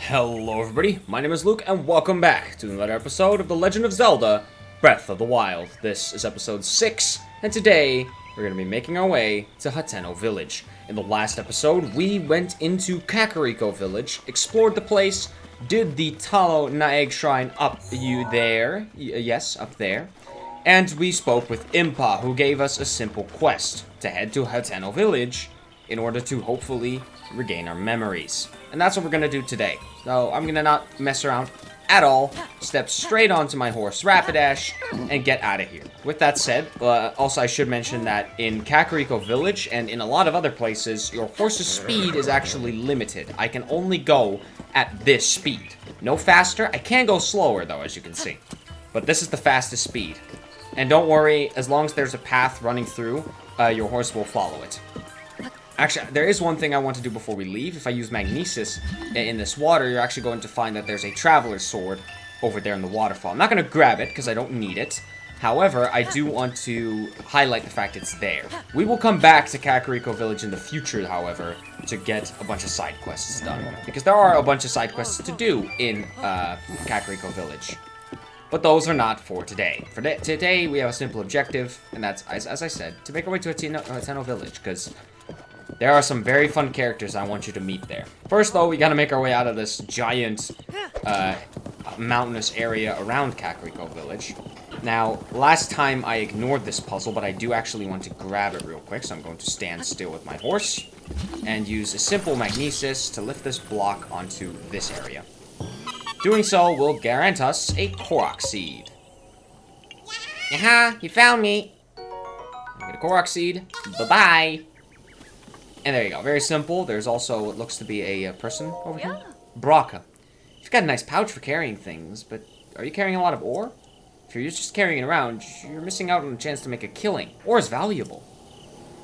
Hello everybody, my name is Luke, and welcome back to another episode of The Legend of Zelda, Breath of the Wild. This is episode 6, and today we're going to be making our way to Hateno Village. In the last episode, we went into Kakariko Village, explored the place, did the Talo Naeg Shrine up there, yes, up there, and we spoke with Impa, who gave us a simple quest to head to Hateno Village in order to hopefully regain our memories. And that's what we're gonna do today. So I'm gonna not mess around at all, step straight onto my horse Rapidash, and get out of here. With that said, also I should mention that in Kakariko Village and in a lot of other places, your horse's speed is actually limited. I can only go at this speed. No faster. I can go slower though, as you can see. But this is the fastest speed. And don't worry, as long as there's a path running through, your horse will follow it. Actually, there is one thing I want to do before we leave. If I use Magnesis in this water, you're actually going to find that there's a Traveler's Sword over there in the waterfall. I'm not going to grab it, because I don't need it. However, I do want to highlight the fact it's there. We will come back to Kakariko Village in the future, however, to get a bunch of side quests done. Because there are a bunch of side quests to do in Kakariko Village. But those are not for today. For today, we have a simple objective, and that's, as I said, to make our way to Hateno Village, because there are some very fun characters I want you to meet there. First, though, we gotta make our way out of this giant, mountainous area around Kakariko Village. Now, last time I ignored this puzzle, but I do actually want to grab it real quick, so I'm going to stand still with my horse and use a simple Magnesis to lift this block onto this area. Doing so will grant us a Korok Seed. Yaha, you found me. Get a Korok Seed. Bye-bye. And there you go. Very simple. There's also what looks to be a person over here. Braca. You've got a nice pouch for carrying things, but are you carrying a lot of ore? If you're just carrying it around, you're missing out on a chance to make a killing. Ore is valuable.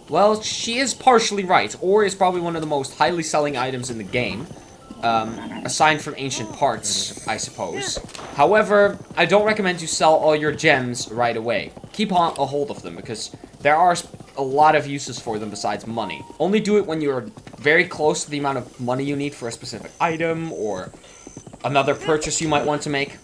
Well, she is partially right. Ore is probably one of the most highly selling items in the game. Aside from ancient parts, I suppose. However, I don't recommend you sell all your gems right away. Keep a hold of them, because there are a lot of uses for them besides money. Only do it when you're very close to the amount of money you need for a specific item, or another purchase you might want to make.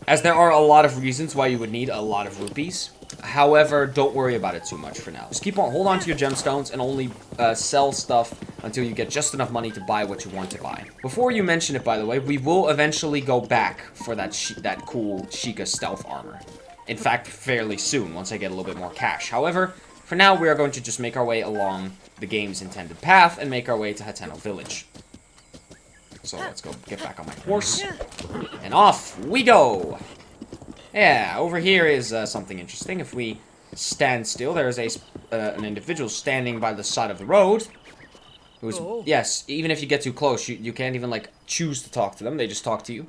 As there are a lot of reasons why you would need a lot of rupees. However, don't worry about it too much for now. Just hold on to your gemstones and only sell stuff until you get just enough money to buy what you want to buy. Before you mention it, by the way, we will eventually go back for that cool Sheikah stealth armor. In fact, fairly soon, once I get a little bit more cash. However, for now, we are going to just make our way along the game's intended path and make our way to Hateno Village. So let's go get back on my horse, and off we go! Yeah, over here is something interesting. If we stand still, there is an individual standing by the side of the road. Who's, yes, even if you get too close, you can't even, like, choose to talk to them. They just talk to you.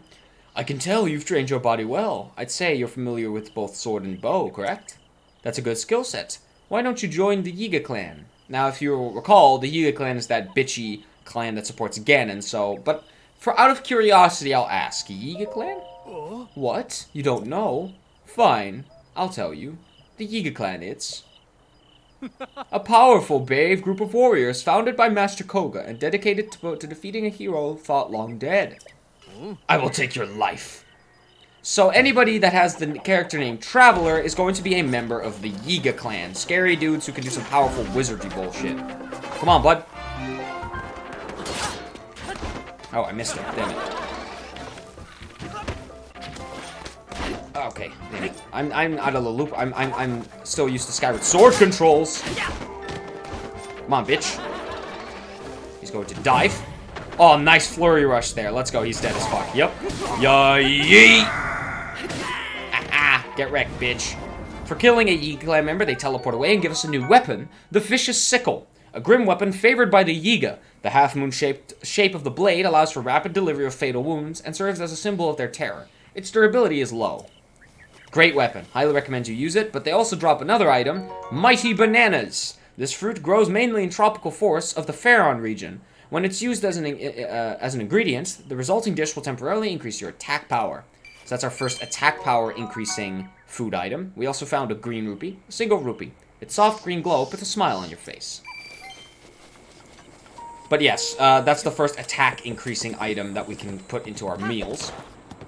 I can tell you've trained your body well. I'd say you're familiar with both sword and bow, correct? That's a good skill set. Why don't you join the Yiga clan? Now, if you recall, the Yiga clan is that bitchy clan that supports Ganon, so... But, out of curiosity, I'll ask. Yiga clan? What? You don't know? Fine. I'll tell you. The Yiga clan, it's... a powerful, brave group of warriors founded by Master Koga and dedicated to defeating a hero thought long dead. I will take your life. So anybody that has the character name Traveler is going to be a member of the Yiga clan. Scary dudes who can do some powerful wizardry bullshit. Come on, bud. Oh, I missed it. Damn it. Okay, damn it. I'm out of the loop. I'm still used to Skyward Sword controls. Come on, bitch. He's going to dive. Oh, nice flurry rush there. Let's go. He's dead as fuck. Yep. Yeet. Get wrecked, bitch. For killing a Yiga clan member, they teleport away and give us a new weapon, the Vicious Sickle. A grim weapon favored by the Yiga. The half-moon shape of the blade allows for rapid delivery of fatal wounds and serves as a symbol of their terror. Its durability is low. Great weapon. Highly recommend you use it, but they also drop another item, Mighty Bananas. This fruit grows mainly in tropical forests of the Faron region. When it's used as an ingredient, the resulting dish will temporarily increase your attack power. So that's our first attack power increasing food item. We also found a green rupee, a single rupee. Its soft green glow puts a smile on your face. But yes, that's the first attack increasing item that we can put into our meals.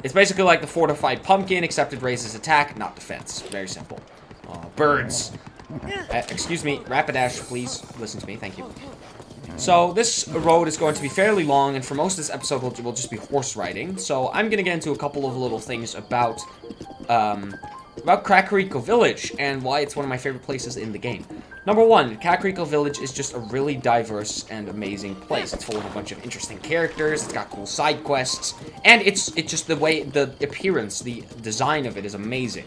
It's basically like the fortified pumpkin, except it raises attack, not defense. Very simple. Birds. Excuse me, Rapidash, please listen to me. Thank you. So this road is going to be fairly long, and for most of this episode, we'll just be horse riding. So I'm going to get into a couple of little things about Kakariko Village and why it's one of my favorite places in the game. Number one, Kakariko Village is just a really diverse and amazing place. It's full of a bunch of interesting characters, it's got cool side quests, and it's just the way, the appearance, the design of it is amazing.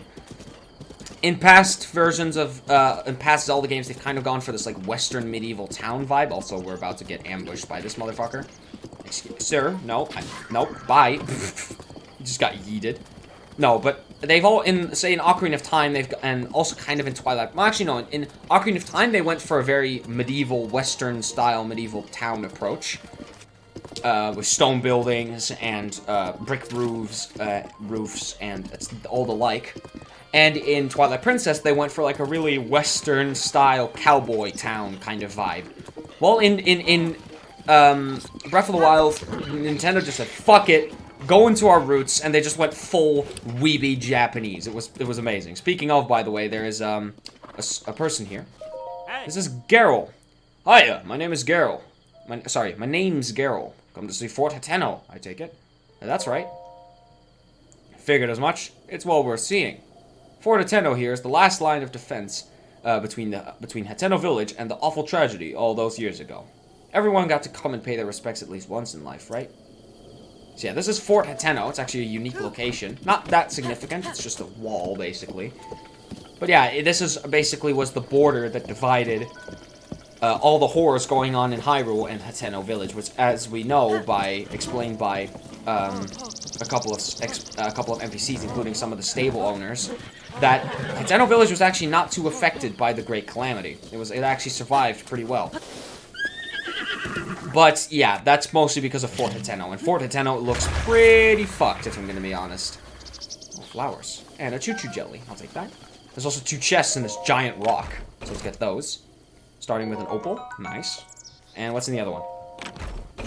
In past versions of, in past Zelda games, they've kind of gone for this, like, western medieval town vibe. Also, we're about to get ambushed by this motherfucker. Excuse, sir, no, nope, bye. Just got yeeted. No, but they've all, say, in Ocarina of Time, and also kind of in Twilight, well, actually, no, in Ocarina of Time, they went for a very medieval, western-style medieval town approach. With stone buildings, and, brick roofs, and all the like. And in Twilight Princess, they went for, like, a really western-style cowboy town kind of vibe. Well, in Breath of the Wild, Nintendo just said, fuck it, go into our roots, and they just went full weeby Japanese. It was amazing. Speaking of, by the way, there is, a person here. Hey. This is Geralt. Hiya, my name is Geralt. My name's Geralt. Come to see Fort Hateno, I take it. That's right. Figured as much. It's well worth seeing. Fort Hateno here is the last line of defense between Hateno Village and the awful tragedy all those years ago. Everyone got to come and pay their respects at least once in life, right? So yeah, this is Fort Hateno. It's actually a unique location. Not that significant. It's just a wall, basically. But yeah, this is basically was the border that divided all the horrors going on in Hyrule and Hateno Village, which, as we know, explained by a couple of NPCs, including some of the stable owners, that Hateno Village was actually not too affected by the Great Calamity. It actually survived pretty well. But yeah, that's mostly because of Fort Hateno, and Fort Hateno looks pretty fucked, if I'm gonna be honest. Oh, flowers and a choo-choo jelly. I'll take that. There's also 2 chests in this giant rock, so let's get those. Starting with an opal. Nice. And what's in the other one?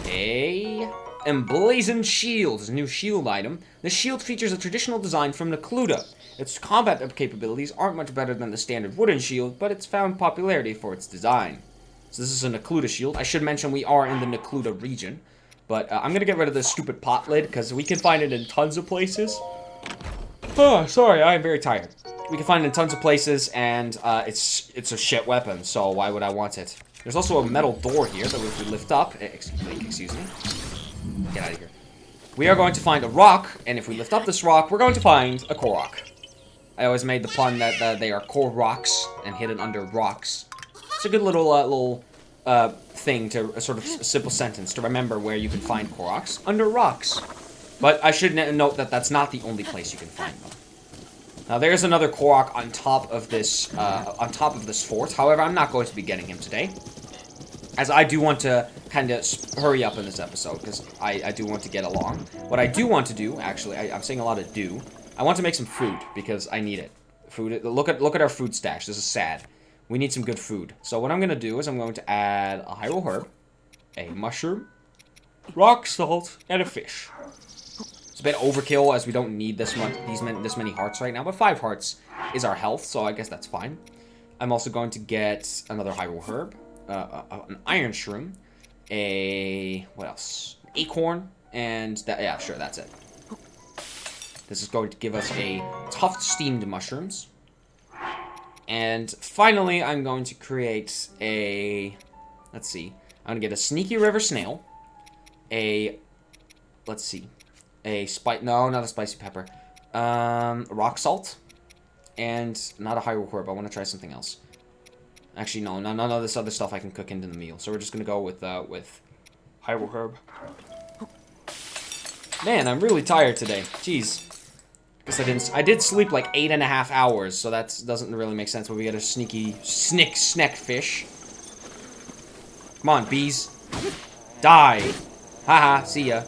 A emblazoned shield is a new shield item. This shield features a traditional design from Necluda. Its combat capabilities aren't much better than the standard wooden shield, but it's found popularity for its design. So this is a Necluda shield. I should mention we are in the Necluda region. But I'm going to get rid of this stupid pot lid, because we can find it in tons of places. Oh, sorry, I'm very tired. We can find it in tons of places, and it's a shit weapon, so why would I want it? There's also a metal door here that if we lift up... Excuse me. Get out of here. We are going to find a rock, and if we lift up this rock, we're going to find a Korok. I always made the pun that they are core rocks and hidden under rocks. It's a good little thing to, a sort of simple sentence to remember where you can find Koroks. Under rocks. But I should note that that's not the only place you can find them. Now there's another Korok on top of this fort. However, I'm not going to be getting him today, as I do want to kind of hurry up in this episode because I do want to get along. What I do want to do, actually, I'm saying a lot of do. I want to make some food because I need it. Food. Look at our food stash. This is sad. We need some good food. So what I'm gonna do is I'm going to add a Hyrule herb, a mushroom, rock salt, and a fish. It's a bit overkill as we don't need this many hearts right now, but 5 hearts is our health, so I guess that's fine. I'm also going to get another Hyrule herb, an iron shroom, what else? Acorn, and yeah, sure, that's it. This is going to give us a tough steamed mushrooms. And finally, I'm going to create let's see, I'm going to get a sneaky river snail, let's see, no, not a spicy pepper, rock salt, and not a Hyrule herb. I want to try something else. Actually, no, none of this other stuff I can cook into the meal. So we're just going to go with Hyrule herb. Man, I'm really tired today. Jeez. Guess I did sleep like 8.5 hours, so that doesn't really make sense. But we get a sneaky snack fish. Come on, bees. Die. Haha, see ya.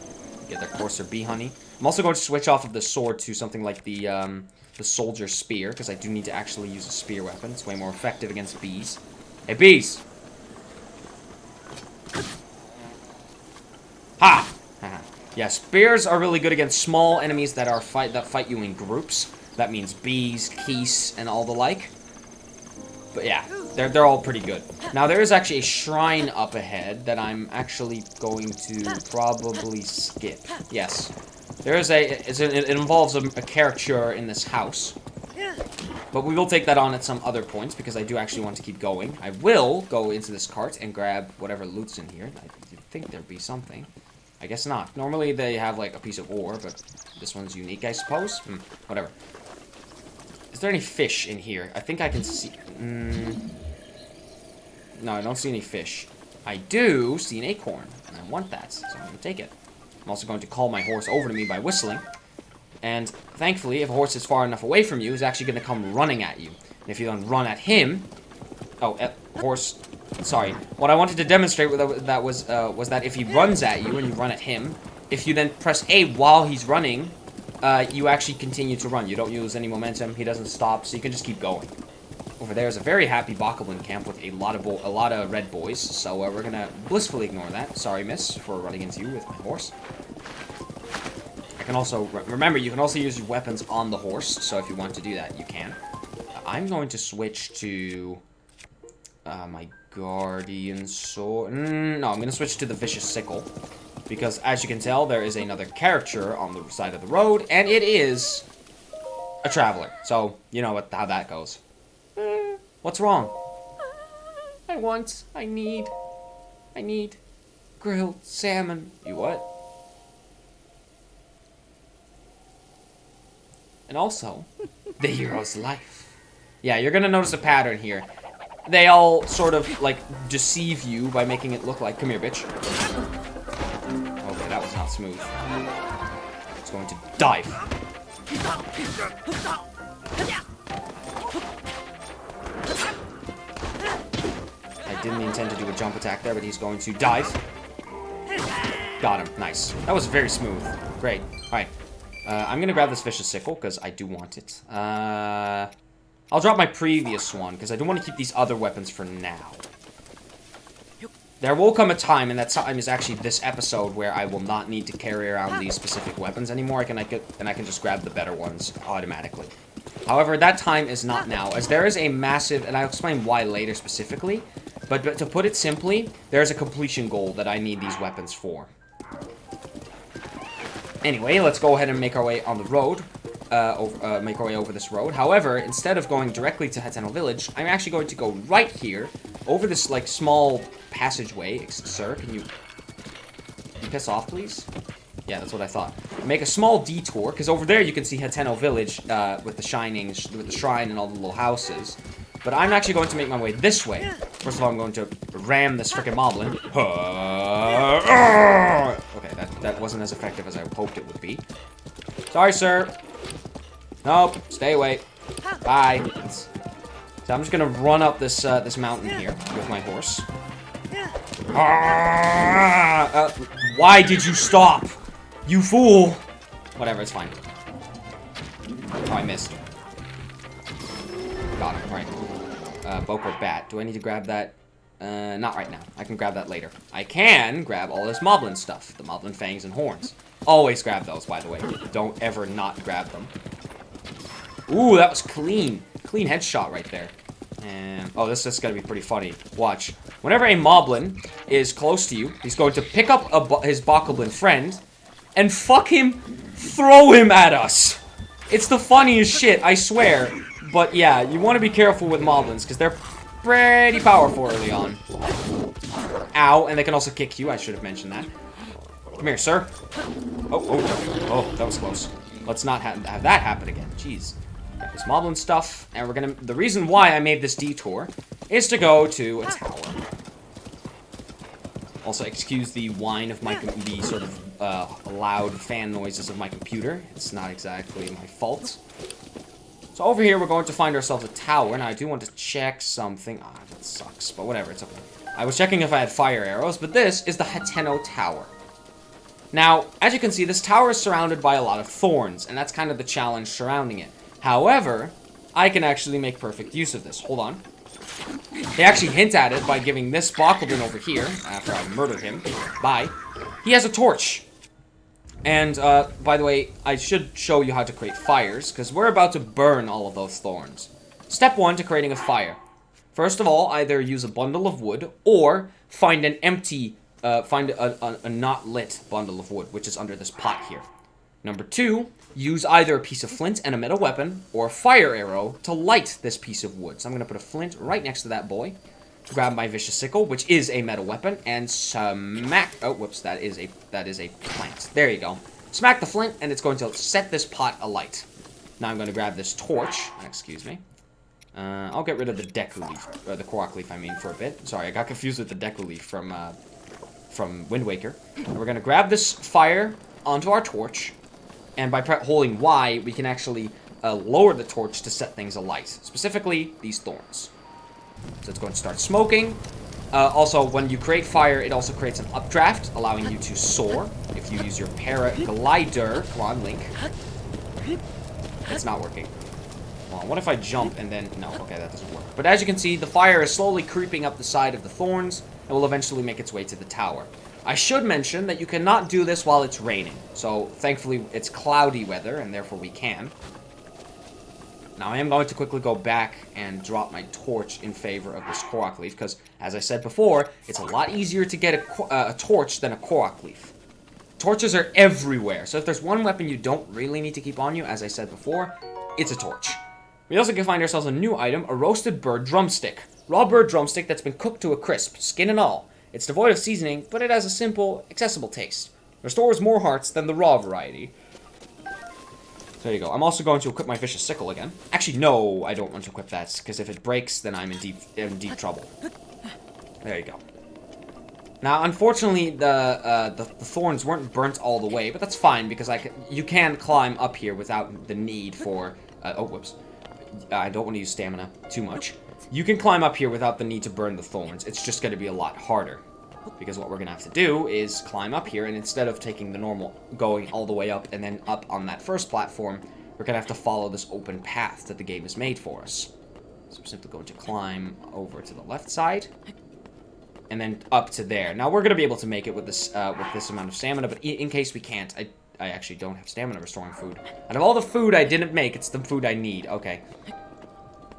Get their coarser bee honey. I'm also going to switch off of the sword to something like the soldier spear, because I do need to actually use a spear weapon. It's way more effective against bees. Hey, bees! Yeah, spears are really good against small enemies that fight you in groups. That means bees, geese, and all the like. But yeah, they're all pretty good. Now, there is actually a shrine up ahead that I'm actually going to probably skip. Yes. There is it involves a character in this house. But we will take that on at some other points, because I do actually want to keep going. I will go into this cart and grab whatever loot's in here. I think there'd be something. I guess not. Normally they have, like, a piece of ore, but this one's unique, I suppose. Whatever. Is there any fish in here? I think I can see... No, I don't see any fish. I do see an acorn, and I want that, so I'm going to take it. I'm also going to call my horse over to me by whistling. And thankfully, if a horse is far enough away from you, he's actually going to come running at you. And if you don't run at him... Oh, horse... Sorry. What I wanted to demonstrate was that if he runs at you and you run at him, if you then press A while he's running, you actually continue to run. You don't use any momentum. He doesn't stop, so you can just keep going. Over there is a very happy Bokoblin camp with a lot of red boys, so we're going to blissfully ignore that. Sorry, miss, for running into you with my horse. I can also... Remember, you can also use your weapons on the horse, so if you want to do that, you can. I'm going to switch to... my Guardian Sword... No, I'm going to switch to the Vicious Sickle. Because, as you can tell, there is another character on the side of the road, and it is a traveler. So, you know how that goes. What's wrong? I need grilled salmon. You what? And also, the hero's life. Yeah, you're gonna notice a pattern here. They all sort of, like, deceive you by making it look like... Come here, bitch. Okay, that was not smooth. It's going to dive. I didn't intend to do a jump attack there, but he's going to dive. Got him. Nice. That was very smooth. Great. Alright. I'm gonna grab this Vicious Sickle, because I do want it. I'll drop my previous one, because I do want to keep these other weapons for now. There will come a time, and that time is actually this episode, where I will not need to carry around these specific weapons anymore. I can just grab the better ones automatically. However, that time is not now, as there is a massive, and I'll explain why later specifically, but to put it simply, there's a completion goal that I need these weapons for. Anyway, let's go ahead and make our way on the road. Make our way over this road. However, instead of going directly to Hateno Village, I'm actually going to go right here, over this, like, small passageway. Sir, can you piss off, please? Yeah, that's what I thought. Make a small detour, because over there you can see Hateno Village, with the shrine and all the little houses. But I'm actually going to make my way this way. First of all, I'm going to ram this frickin' moblin. Okay, that wasn't as effective as I hoped it would be. Sorry, sir. Nope, stay away. Bye. So I'm just gonna run up this this mountain here with my horse. Why did you stop? You fool! Whatever, it's fine. Oh, I missed. Got him, right. Boko Bat. Do I need to grab that? Not right now. I can grab that later. I can grab all this Moblin stuff. The Moblin fangs and horns. Always grab those, by the way. Don't ever not grab them. Ooh, that was clean. Clean headshot right there. And, oh, this is going to be pretty funny. Watch. Whenever a Moblin is close to you, he's going to pick up his Bokoblin friend and fuck him, throw him at us. It's the funniest shit, I swear. But yeah, you want to be careful with Moblins, because they're pretty powerful early on. Ow, and they can also kick you. I should have mentioned that. Come here, sir. Oh, that was close. Let's not have that happen again. Jeez. Got this Moblin stuff, and we're gonna... The reason why I made this detour is to go to a tower. Also, excuse the whine of the sort of loud fan noises of my computer. It's not exactly my fault. So over here, we're going to find ourselves a tower. Now, I do want to check something. Ah, that sucks, but whatever, it's okay. I was checking if I had fire arrows, but this is the Hateno Tower. Now, as you can see, this tower is surrounded by a lot of thorns, and that's kind of the challenge surrounding it. However, I can actually make perfect use of this. Hold on. They actually hint at it by giving this Bokoblin over here, after I murdered him. Bye. He has a torch. And, by the way, I should show you how to create fires, because we're about to burn all of those thorns. Step 1 to creating a fire. First of all, either use a bundle of wood, or find an empty, find a not lit bundle of wood, which is under this pot here. Number 2, use either a piece of flint and a metal weapon, or a fire arrow to light this piece of wood. So I'm going to put a flint right next to that boy. Grab my vicious sickle, which is a metal weapon, and smack... Oh, whoops, that is a plant. There you go. Smack the flint, and it's going to set this pot alight. Now I'm going to grab this torch. Excuse me. I'll get rid of the Deku leaf, or the Korok leaf, I mean, for a bit. Sorry, I got confused with the Deku leaf from Wind Waker. And we're going to grab this fire onto our torch, and by holding Y, we can actually lower the torch to set things alight. Specifically, these thorns. So it's going to start smoking. Also, when you create fire, it also creates an updraft, allowing you to soar. If you use your paraglider... Come on, Link. It's not working. Well, what if I jump and then... No, okay, that doesn't work. But as you can see, the fire is slowly creeping up the side of the thorns and will eventually make its way to the tower. I should mention that you cannot do this while it's raining. So, thankfully, it's cloudy weather, and therefore we can. Now, I am going to quickly go back and drop my torch in favor of this Korok leaf, because, as I said before, it's a lot easier to get a torch than a Korok leaf. Torches are everywhere, so if there's one weapon you don't really need to keep on you, as I said before, it's a torch. We also can find ourselves a new item, a roasted bird drumstick. Raw bird drumstick that's been cooked to a crisp, skin and all. It's devoid of seasoning, but it has a simple, accessible taste. Restores more hearts than the raw variety. There you go. I'm also going to equip my vicious sickle again. Actually, no, I don't want to equip that, because if it breaks, then I'm in deep trouble. There you go. Now, unfortunately, the thorns weren't burnt all the way, but that's fine, because you can climb up here without the need for... oh, whoops. I don't want to use stamina too much. You can climb up here without the need to burn the thorns. It's just going to be a lot harder. Because what we're going to have to do is climb up here, and instead of taking the normal, going all the way up and then up on that first platform, we're going to have to follow this open path that the game has made for us. So we're simply going to climb over to the left side, and then up to there. Now, we're going to be able to make it with this amount of stamina, but in case we can't, I actually don't have stamina restoring food. Out of all the food I didn't make, it's the food I need. Okay.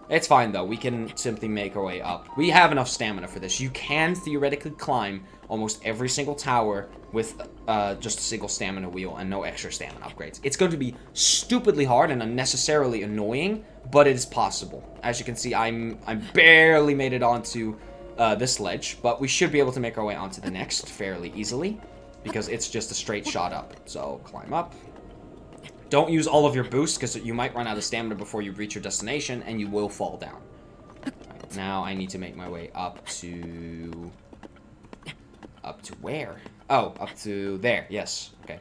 It's fine, though. We can simply make our way up. We have enough stamina for this. You can theoretically climb almost every single tower with just a single stamina wheel and no extra stamina upgrades. It's going to be stupidly hard and unnecessarily annoying, but it is possible. As you can see, I'm barely made it onto this ledge, but we should be able to make our way onto the next fairly easily, because it's just a straight shot up. So, climb up. Don't use all of your boosts, because you might run out of stamina before you reach your destination, and you will fall down. Right, now I need to make my way up to... Up to where? Oh, up to there. Yes. Okay.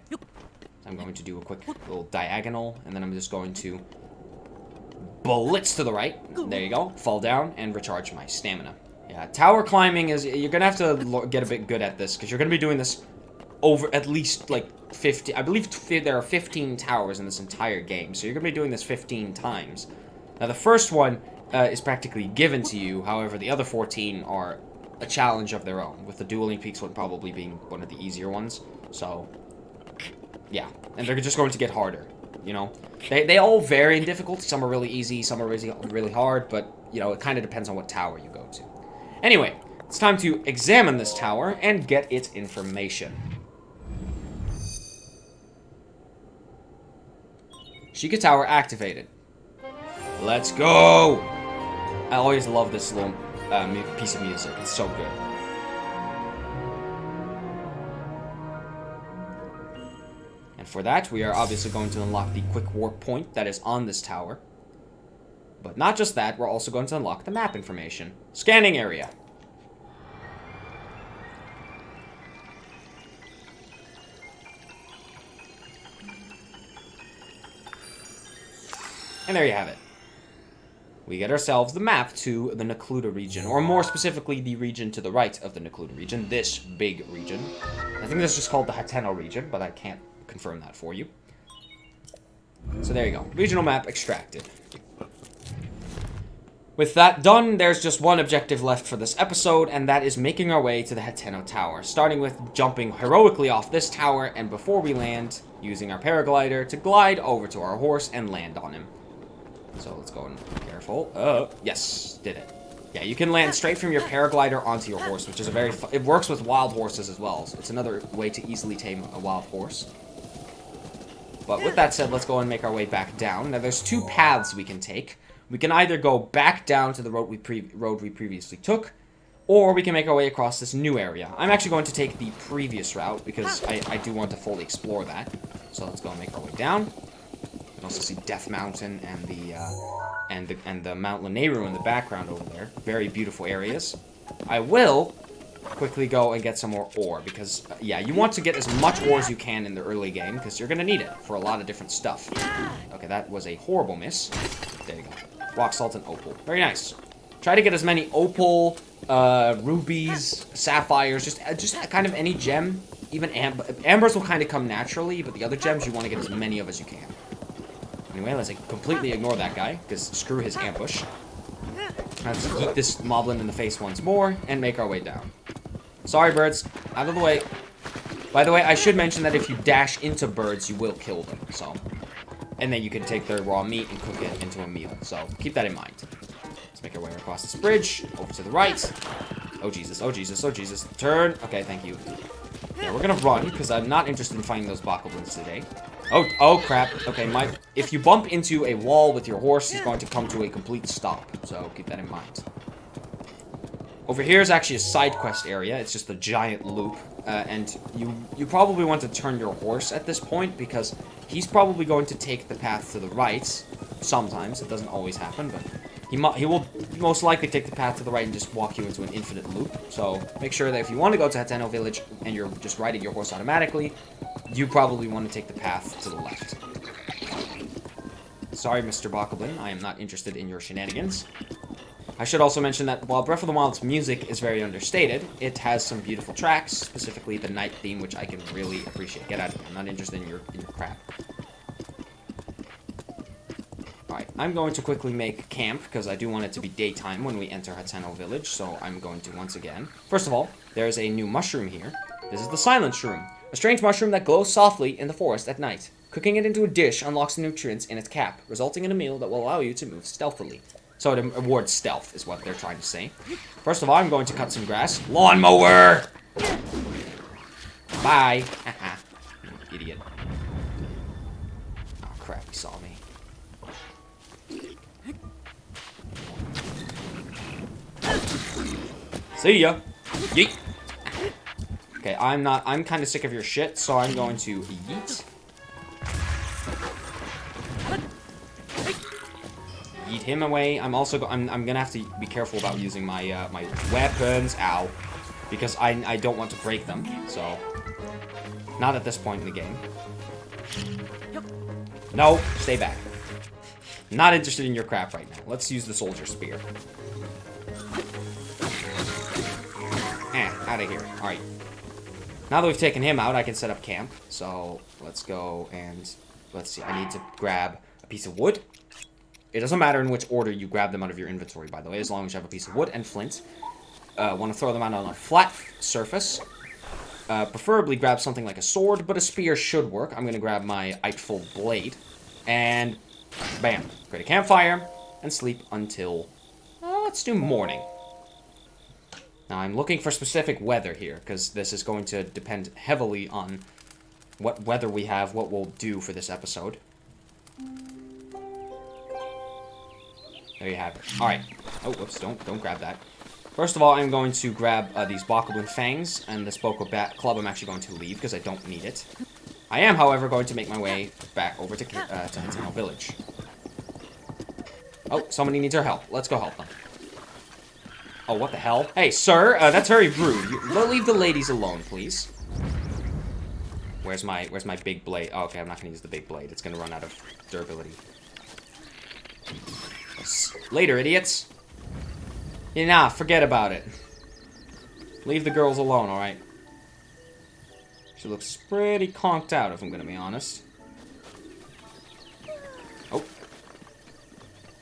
I'm going to do a quick little diagonal, and then I'm just going to blitz to the right. There you go. Fall down and recharge my stamina. Yeah, tower climbing is... You're going to have to get a bit good at this, because you're going to be doing this over at least, like, 50... I believe there are 15 towers in this entire game, so you're going to be doing this 15 times. Now, the first one is practically given to you, however, the other 14 are a challenge of their own, with the Dueling Peaks one probably being one of the easier ones, so... Yeah, and they're just going to get harder, you know? They all vary in difficulty. Some are really easy, some are really hard, but, you know, it kind of depends on what tower you go to. Anyway, it's time to examine this tower and get its information. Sheikah Tower activated. Let's go! I always love this little piece of music. It's so good. And for that, we are obviously going to unlock the quick warp point that is on this tower. But not just that, we're also going to unlock the map information. Scanning area. And there you have it. We get ourselves the map to the Necluda region, or more specifically, the region to the right of the Necluda region, this big region. I think this is just called the Hateno region, but I can't confirm that for you. So there you go. Regional map extracted. With that done, there's just one objective left for this episode, and that is making our way to the Hateno Tower, starting with jumping heroically off this tower, and before we land, using our paraglider to glide over to our horse and land on him. So let's go and be careful. Yes, did it. Yeah, you can land straight from your paraglider onto your horse, which is a very it works with wild horses as well, so it's another way to easily tame a wild horse. But with that said, let's go and make our way back down. Now, there's two paths we can take. We can either go back down to the road we previously took, or we can make our way across this new area. I'm actually going to take the previous route, because I do want to fully explore that. So let's go and make our way down. You can also see Death Mountain and the Mount Lanayru in the background over there. Very beautiful areas. I will quickly go and get some more ore, because, yeah, you want to get as much ore as you can in the early game, because you're going to need it for a lot of different stuff. Okay, that was a horrible miss. There you go. Rock salt and opal. Very nice. Try to get as many opal, rubies, sapphires, just kind of any gem. Even ambers will kind of come naturally, but the other gems you want to get as many of as you can. Anyway, let's completely ignore that guy, because screw his ambush. Let's eat this moblin in the face once more, and make our way down. Sorry, birds. Out of the way. By the way, I should mention that if you dash into birds, you will kill them, so. And then you can take their raw meat and cook it into a meal, so keep that in mind. Let's make our way across this bridge, over to the right. Oh, Jesus, oh, Jesus, oh, Jesus. Turn. Okay, thank you. Yeah, we're gonna run, because I'm not interested in finding those bokoblins today. Oh, crap. Okay, if you bump into a wall with your horse, he's going to come to a complete stop, so keep that in mind. Over here is actually a side quest area. It's just a giant loop, and you probably want to turn your horse at this point, because he's probably going to take the path to the right. Sometimes. It doesn't always happen, but he will most likely take the path to the right and just walk you into an infinite loop. So make sure that if you want to go to Hateno Village and you're just riding your horse automatically, you probably want to take the path to the left. Sorry, Mr. Bokoblin, I am not interested in your shenanigans. I should also mention that while Breath of the Wild's music is very understated, it has some beautiful tracks, specifically the night theme, which I can really appreciate. Get out of here. I'm not interested in your crap. Alright, I'm going to quickly make camp, because I do want it to be daytime when we enter Hateno Village, so I'm going to once again. First of all, there's a new mushroom here. This is the Silent Shroom, a strange mushroom that glows softly in the forest at night. Cooking it into a dish unlocks the nutrients in its cap, resulting in a meal that will allow you to move stealthily. So it awards stealth, is what they're trying to say. First of all, I'm going to cut some grass. Lawnmower! Bye. Haha. Idiot. Oh, crap, he saw me. See ya. Yeet. Okay, I'm kind of sick of your shit, so I'm going to yeet. Yeet him away. I'm gonna have to be careful about using my my weapons. Ow. Because I don't want to break them, so. Not at this point in the game. No, stay back. Not interested in your crap right now. Let's use the soldier spear. Out of here. Alright. Now that we've taken him out, I can set up camp. So, let's go and... Let's see. I need to grab a piece of wood. It doesn't matter in which order you grab them out of your inventory, by the way, as long as you have a piece of wood and flint. Want to throw them out on a flat surface. Preferably grab something like a sword, but a spear should work. I'm going to grab my Eightfold Blade. And... Bam. Create a campfire. And sleep until... let's do morning. Now, I'm looking for specific weather here, because this is going to depend heavily on what weather we have, what we'll do for this episode. There you have it. Alright. Oh, whoops, don't grab that. First of all, I'm going to grab these Bokoblin Fangs, and this Boko Bat Club I'm actually going to leave, because I don't need it. I am, however, going to make my way back over to Hateno Village. Oh, somebody needs our help. Let's go help them. Oh, what the hell? Hey, sir, that's very rude. Leave the ladies alone, please. Where's my big blade? Oh, okay, I'm not gonna use the big blade. It's gonna run out of durability. Later, idiots. Yeah, nah, forget about it. Leave the girls alone, alright? She looks pretty conked out, if I'm gonna be honest. Oh.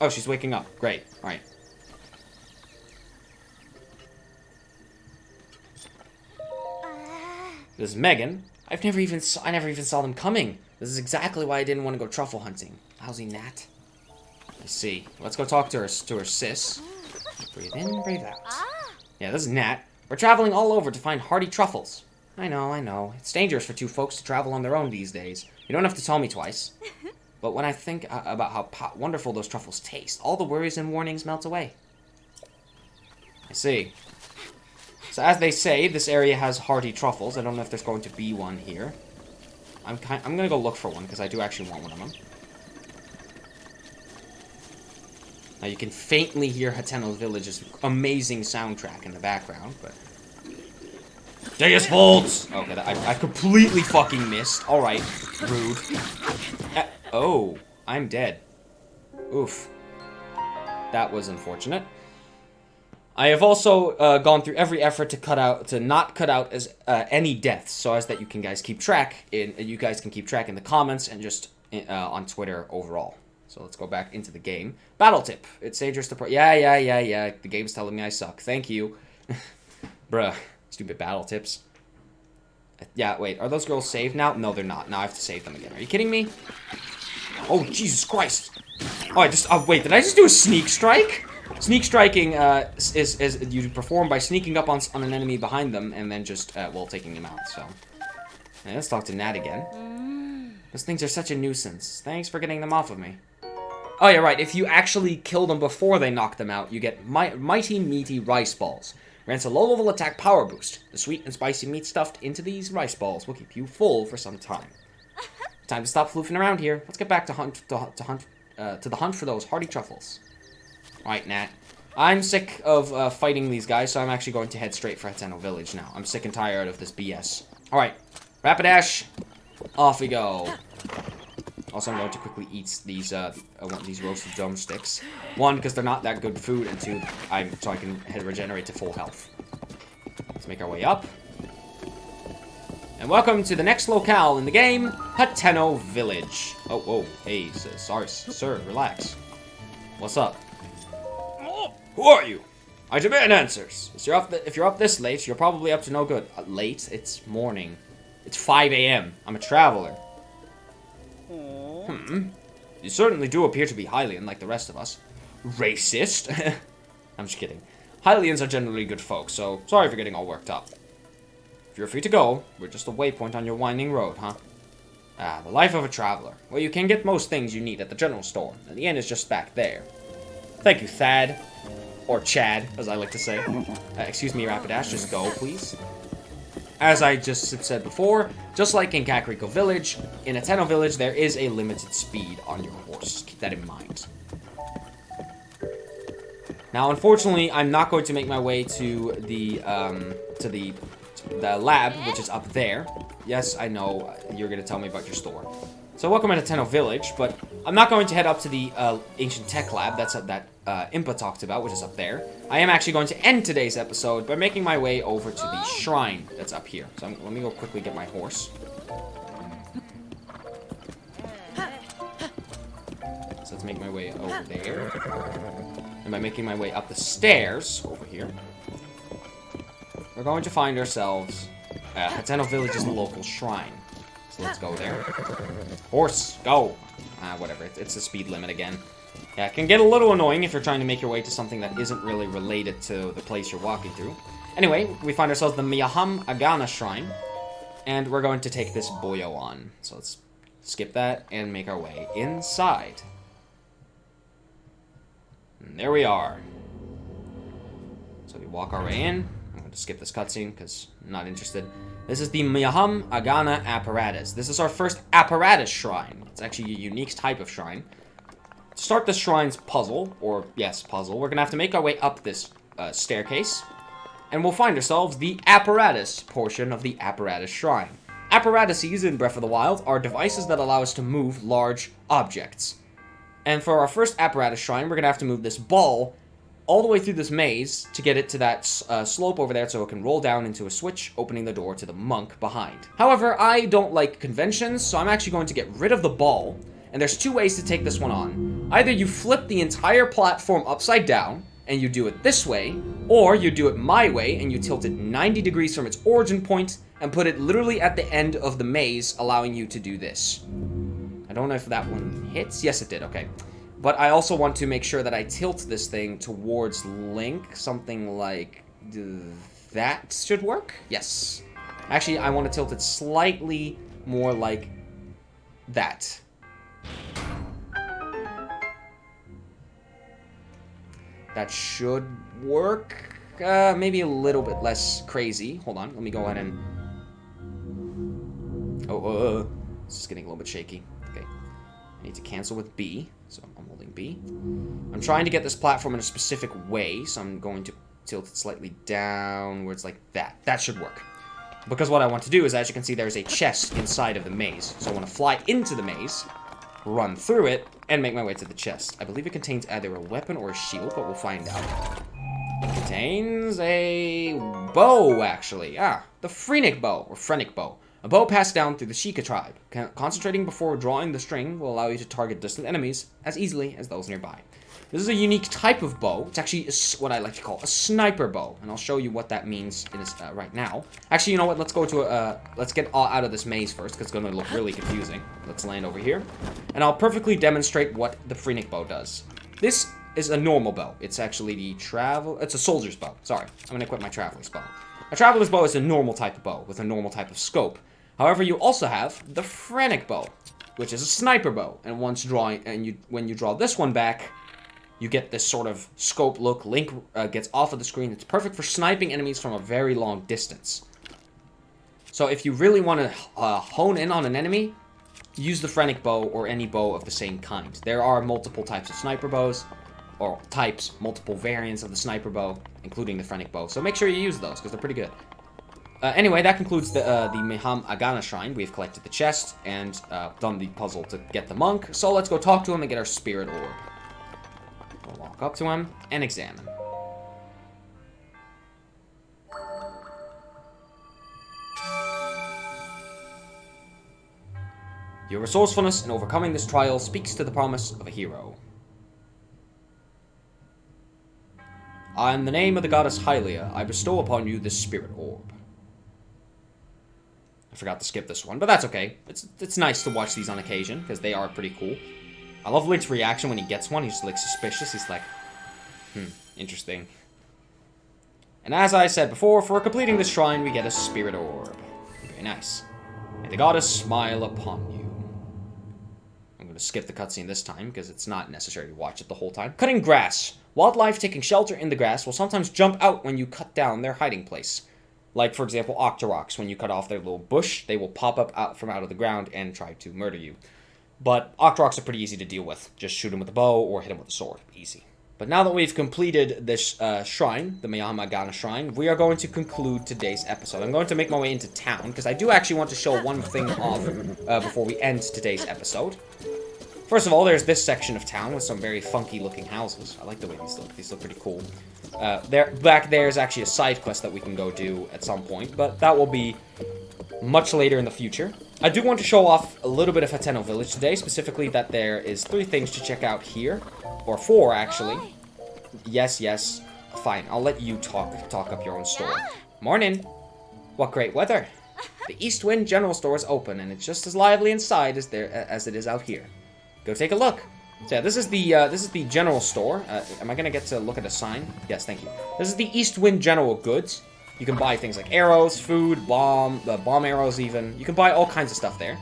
Oh, she's waking up. Great. Alright. This is Megan. I never even saw them coming. This is exactly why I didn't want to go truffle hunting. Lousy gnat. I see. Let's go talk to her sis. Breathe in, breathe out. Yeah, this is Nat. We're traveling all over to find hardy truffles. I know. It's dangerous for two folks to travel on their own these days. You don't have to tell me twice. But when I think about how wonderful those truffles taste, all the worries and warnings melt away. I see. So as they say, this area has hardy truffles. I don't know if there's going to be one here. I'm gonna go look for one because I do actually want one of them. Now you can faintly hear Hateno Village's amazing soundtrack in the background, but Deus Volts! Okay, I completely fucking missed. All right, rude. Oh, I'm dead. Oof. That was unfortunate. I have also gone through every effort to not cut out as any deaths, so as that you guys keep track in the comments and just on Twitter overall. So let's go back into the game. Battle tip: it's dangerous to yeah. The game's telling me I suck. Thank you, bruh. Stupid battle tips. Yeah, wait. Are those girls saved now? No, they're not. Now I have to save them again. Are you kidding me? Oh, Jesus Christ! Oh, wait. Did I just do a sneak strike? Sneak striking is you perform by sneaking up on an enemy behind them and then just, taking them out, so. Yeah, let's talk to Nat again. Those things are such a nuisance. Thanks for getting them off of me. Oh, yeah, right. If you actually kill them before they knock them out, you get mighty meaty rice balls. Grants a low-level attack power boost. The sweet and spicy meat stuffed into these rice balls will keep you full for some time. Time to stop floofing around here. Let's get back to the hunt for those hardy truffles. Alright, Nat. I'm sick of fighting these guys, so I'm actually going to head straight for Hateno Village now. I'm sick and tired of this BS. Alright, Rapidash. Off we go. Also, I'm going to quickly eat these roasted drumsticks. One, because they're not that good food, and two, so I can regenerate to full health. Let's make our way up. And welcome to the next locale in the game, Hateno Village. Oh, whoa, hey, sorry, sir, relax. What's up? Who are you? I demand answers. If you're up this late, you're probably up to no good. Late? It's morning. It's 5 a.m. I'm a traveler. You certainly do appear to be Hylian like the rest of us. Racist? I'm just kidding. Hylians are generally good folks, so sorry for getting all worked up. If you're free to go, we're just a waypoint on your winding road, huh? Ah, the life of a traveler. Well, you can get most things you need at the general store, and the inn is just back there. Thank you, Thad. Or Chad, as I like to say. Excuse me, Rapidash, just go, please. As I just said before, just like in Kakariko Village, in Hateno Village, there is a limited speed on your horse. Keep that in mind. Now, unfortunately, I'm not going to make my way to the lab, which is up there. Yes, I know, you're going to tell me about your store. So welcome to Hateno Village, but I'm not going to head up to the Ancient Tech Lab that Impa talked about, which is up there. I am actually going to end today's episode by making my way over to the shrine that's up here. So let me go quickly get my horse. So let's make my way over there. And by making my way up the stairs over here, we're going to find ourselves Hateno Village's local shrine. So let's go there. Horse, go! Whatever, it's a speed limit again. Yeah, it can get a little annoying if you're trying to make your way to something that isn't really related to the place you're walking through. Anyway, we find ourselves the Miyaham Agana Shrine, and we're going to take this boyo on. So let's skip that and make our way inside. And there we are. So we walk our way in. I'm going to skip this cutscene because I'm not interested. This is the Miyaham Agana apparatus. This is our first apparatus shrine. It's actually a unique type of shrine. To start this shrine's puzzle, or yes, puzzle, we're going to have to make our way up this staircase. And we'll find ourselves the apparatus portion of the apparatus shrine. Apparatuses in Breath of the Wild are devices that allow us to move large objects. And for our first apparatus shrine, we're going to have to move this ball all the way through this maze to get it to that slope over there so it can roll down into a switch, opening the door to the monk behind. However, I don't like conventions, so I'm actually going to get rid of the ball. And there's two ways to take this one on. Either you flip the entire platform upside down, and you do it this way, or you do it my way, and you tilt it 90 degrees from its origin point, and put it literally at the end of the maze, allowing you to do this. I don't know if that one hits. Yes, it did. Okay. But I also want to make sure that I tilt this thing towards Link. Something like that should work. Yes. Actually, I want to tilt it slightly more like that. That should work. Maybe a little bit less crazy. Hold on. Let me go ahead and... Oh, this is getting a little bit shaky. Okay. I need to cancel with B. So I'm holding B. I'm trying to get this platform in a specific way. So I'm going to tilt it slightly downwards like that. That should work. Because what I want to do is, as you can see, there's a chest inside of the maze. So I want to fly into the maze, run through it, and make my way to the chest. I believe it contains either a weapon or a shield, but we'll find out. It contains a bow, actually. Ah, the Phrenic bow, or Phrenic bow. A bow passed down through the Sheikah tribe. Concentrating before drawing the string will allow you to target distant enemies as easily as those nearby. This is a unique type of bow. It's actually what I like to call a sniper bow, and I'll show you what that means in this, right now. Actually, you know what? Let's go to let's get out of this maze first, because it's going to look really confusing. Let's land over here, and I'll perfectly demonstrate what the Phrenic bow does. This is a normal bow. It's actually it's a soldier's bow. Sorry, I'm going to equip my traveler's bow. A traveler's bow is a normal type of bow with a normal type of scope. However, you also have the Phrenic bow, which is a sniper bow, and when you draw this one back, you get this sort of scope look. Link gets off of the screen. It's perfect for sniping enemies from a very long distance. So if you really want to hone in on an enemy, use the Phrenic bow or any bow of the same kind. There are multiple types of sniper bows, or multiple variants of the sniper bow, including the Phrenic bow. So make sure you use those, because they're pretty good. Anyway, that concludes the Meham Agana Shrine. We've collected the chest and done the puzzle to get the monk. So let's go talk to him and get our spirit orb. We'll walk up to him and examine. Your resourcefulness in overcoming this trial speaks to the promise of a hero. In the name of the goddess Hylia, I bestow upon you this spirit orb. I forgot to skip this one, but that's okay. It's nice to watch these on occasion, because they are pretty cool. I love Link's reaction when he gets one. He's just, like, suspicious. He's like, interesting. And as I said before, for completing this shrine, we get a spirit orb. Very nice. May the goddess smile upon you. I'm going to skip the cutscene this time, because it's not necessary to watch it the whole time. Cutting grass. Wildlife taking shelter in the grass will sometimes jump out when you cut down their hiding place. Like, for example, Octoroks. When you cut off their little bush, they will pop up out of the ground and try to murder you. But Octoroks are pretty easy to deal with. Just shoot them with a bow or hit them with a sword. Easy. But now that we've completed this shrine, the Miyamagana Shrine, we are going to conclude today's episode. I'm going to make my way into town, because I do actually want to show one thing off before we end today's episode. First of all, there's this section of town with some very funky-looking houses. I like the way these look. These look pretty cool. Back there is actually a side quest that we can go do at some point, but that will be much later in the future. I do want to show off a little bit of Hateno Village today, specifically that there is 3 things to check out here. Or 4, actually. Yes. Fine, I'll let you talk up your own store. Morning. What great weather. The East Wind General Store is open, and it's just as lively inside as it is out here. Go take a look. So yeah, this is the general store. Am I gonna get to look at a sign? Yes, thank you. This is the East Wind General Goods. You can buy things like arrows, food, bomb arrows even. You can buy all kinds of stuff there.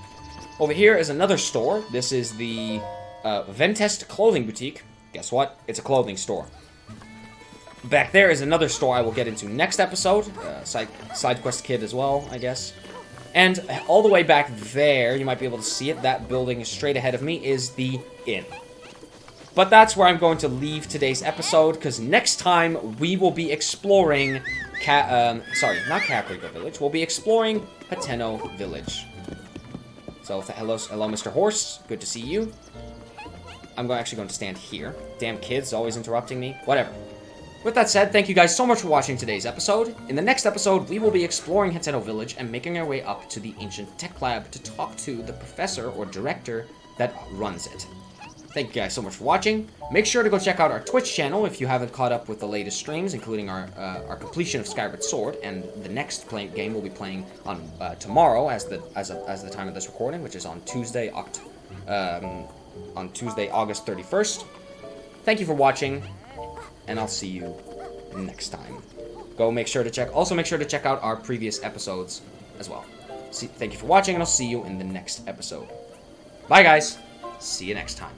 Over here is another store. This is the Ventest Clothing Boutique. Guess what? It's a clothing store. Back there is another store I will get into next episode. Side quest kid as well, I guess. And all the way back there, you might be able to see it, that building straight ahead of me is the inn. But that's where I'm going to leave today's episode, because next time we will be exploring not Kakariko Village, we'll be exploring Hateno Village. So, hello Mr. Horse, good to see you. I'm actually going to stand here. Damn kids, always interrupting me. Whatever. With that said, thank you guys so much for watching today's episode. In the next episode, we will be exploring Hateno Village and making our way up to the ancient tech lab to talk to the professor or director that runs it. Thank you guys so much for watching. Make sure to go check out our Twitch channel if you haven't caught up with the latest streams, including our completion of Skyward Sword, and the next game we'll be playing on tomorrow, as the time of this recording, which is on Tuesday, August 31st. Thank you for watching, and I'll see you next time. Make sure to check out our previous episodes as well. Thank you for watching, and I'll see you in the next episode. Bye, guys. See you next time.